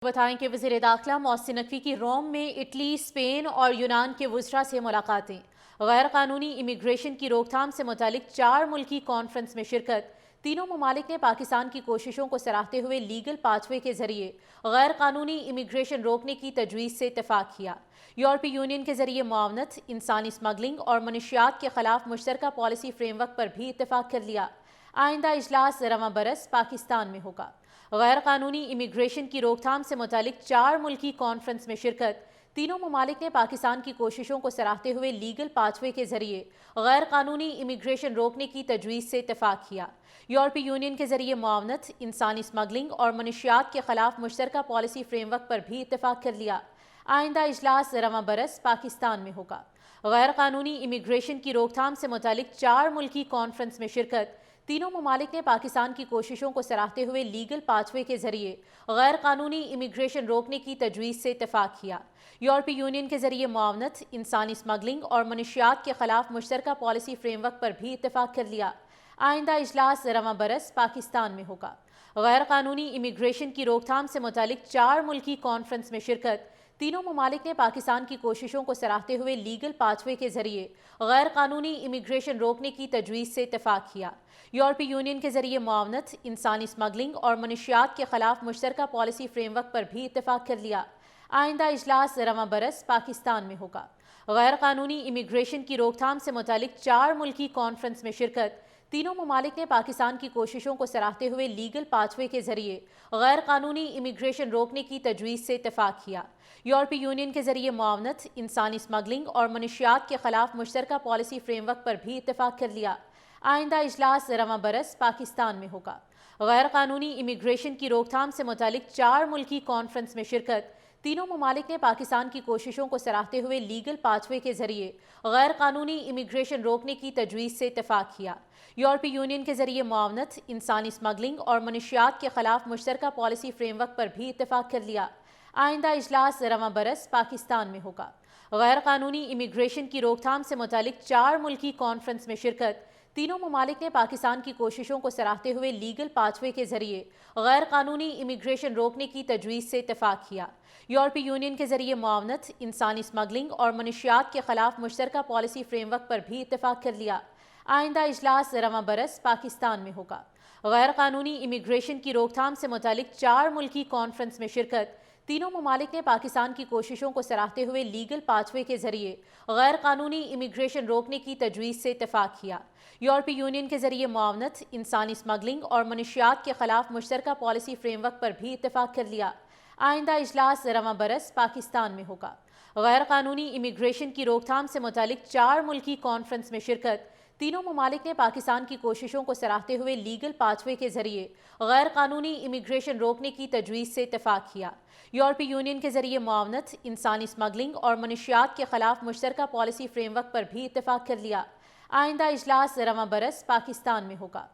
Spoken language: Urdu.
بتائیں کہ وزیر داخلہ محسن نقوی کی روم میں اٹلی، اسپین اور یونان کے وزراء سے ملاقاتیں۔ غیر قانونی امیگریشن کی روک تھام سے متعلق 4 ملکی کانفرنس میں شرکت۔ تینوں ممالک نے پاکستان کی کوششوں کو سراہتے ہوئے لیگل پاتھ وے کے ذریعے غیر قانونی امیگریشن روکنے کی تجویز سے اتفاق کیا۔ یورپی یونین کے ذریعے معاونت، انسانی اسمگلنگ اور منشیات کے خلاف مشترکہ پالیسی فریم ورک پر بھی اتفاق کر لیا۔ آئندہ اجلاس رواں برس پاکستان میں ہوگا۔ غیر قانونی امیگریشن کی روک تھام سے متعلق 4 ملکی کانفرنس میں شرکت۔ تینوں ممالک نے پاکستان کی کوششوں کو سراہتے ہوئے لیگل پاتھ وے کے ذریعے غیر قانونی امیگریشن روکنے کی تجویز سے اتفاق کیا۔ یورپی یونین کے ذریعے معاونت، انسانی اسمگلنگ اور منشیات کے خلاف مشترکہ پالیسی فریم ورک پر بھی اتفاق کر لیا۔ آئندہ اجلاس رواں برس پاکستان میں ہوگا۔ غیر قانونی امیگریشن کی روک تھام سے متعلق 4 ملکی کانفرنس میں شرکت۔ تینوں ممالک نے پاکستان کی کوششوں کو سراہتے ہوئے لیگل پاتھ وے کے ذریعے غیر قانونی امیگریشن روکنے کی تجویز سے اتفاق کیا۔ یورپی یونین کے ذریعے معاونت، انسانی اسمگلنگ اور منشیات کے خلاف مشترکہ پالیسی فریم ورک پر بھی اتفاق کر لیا۔ آئندہ اجلاس رواں برس پاکستان میں ہوگا۔ غیر قانونی امیگریشن کی روک تھام سے متعلق 4 ملکی کانفرنس میں شرکت۔ تینوں ممالک نے پاکستان کی کوششوں کو سراہتے ہوئے لیگل پاتھ وے کے ذریعے غیر قانونی امیگریشن روکنے کی تجویز سے اتفاق کیا۔ یورپی یونین کے ذریعے معاونت، انسانی اسمگلنگ اور منشیات کے خلاف مشترکہ پالیسی فریم ورک پر بھی اتفاق کر لیا۔ آئندہ اجلاس رواں برس پاکستان میں ہوگا۔ غیر قانونی امیگریشن کی روک تھام سے متعلق 4 ملکی کانفرنس میں شرکت۔ تینوں ممالک نے پاکستان کی کوششوں کو سراہتے ہوئے لیگل پاتھ وے کے ذریعے غیر قانونی امیگریشن روکنے کی تجویز سے اتفاق کیا۔ یورپی یونین کے ذریعے معاونت، انسانی اسمگلنگ اور منشیات کے خلاف مشترکہ پالیسی فریم ورک پر بھی اتفاق کر لیا۔ آئندہ اجلاس رواں برس پاکستان میں ہوگا۔ غیر قانونی امیگریشن کی روک تھام سے متعلق 4 ملکی کانفرنس میں شرکت۔ تینوں ممالک نے پاکستان کی کوششوں کو سراہتے ہوئے لیگل پاتھ وے کے ذریعے غیر قانونی امیگریشن روکنے کی تجویز سے اتفاق کیا۔ یورپی یونین کے ذریعے معاونت، انسانی اسمگلنگ اور منشیات کے خلاف مشترکہ پالیسی فریم ورک پر بھی اتفاق کر لیا۔ آئندہ اجلاس رواں برس پاکستان میں ہوگا۔ غیر قانونی امیگریشن کی روک تھام سے متعلق 4 ملکی کانفرنس میں شرکت۔ تینوں ممالک نے پاکستان کی کوششوں کو سراہتے ہوئے لیگل پاتھ وے کے ذریعے غیر قانونی امیگریشن روکنے کی تجویز سے اتفاق کیا۔ یورپی یونین کے ذریعے معاونت، انسانی اسمگلنگ اور منشیات کے خلاف مشترکہ پالیسی فریم ورک پر بھی اتفاق کر لیا۔ آئندہ اجلاس رواں برس پاکستان میں ہوگا۔ غیر قانونی امیگریشن کی روک تھام سے متعلق 4 ملکی کانفرنس میں شرکت۔ تینوں ممالک نے پاکستان کی کوششوں کو سراہتے ہوئے لیگل پاتھ وے کے ذریعے غیر قانونی امیگریشن روکنے کی تجویز سے اتفاق کیا۔ یورپی یونین کے ذریعے معاونت، انسانی اسمگلنگ اور منشیات کے خلاف مشترکہ پالیسی فریم ورک پر بھی اتفاق کر لیا۔ آئندہ اجلاس رواں برس پاکستان میں ہوگا۔ غیر قانونی امیگریشن کی روک تھام سے متعلق 4 ملکی کانفرنس میں شرکت۔ تینوں ممالک نے پاکستان کی کوششوں کو سراہتے ہوئے لیگل پاتھ وے کے ذریعے غیر قانونی امیگریشن روکنے کی تجویز سے اتفاق کیا۔ یورپی یونین کے ذریعے معاونت، انسانی اسمگلنگ اور منشیات کے خلاف مشترکہ پالیسی فریم ورک پر بھی اتفاق کر لیا۔ آئندہ اجلاس رواں برس پاکستان میں ہوگا۔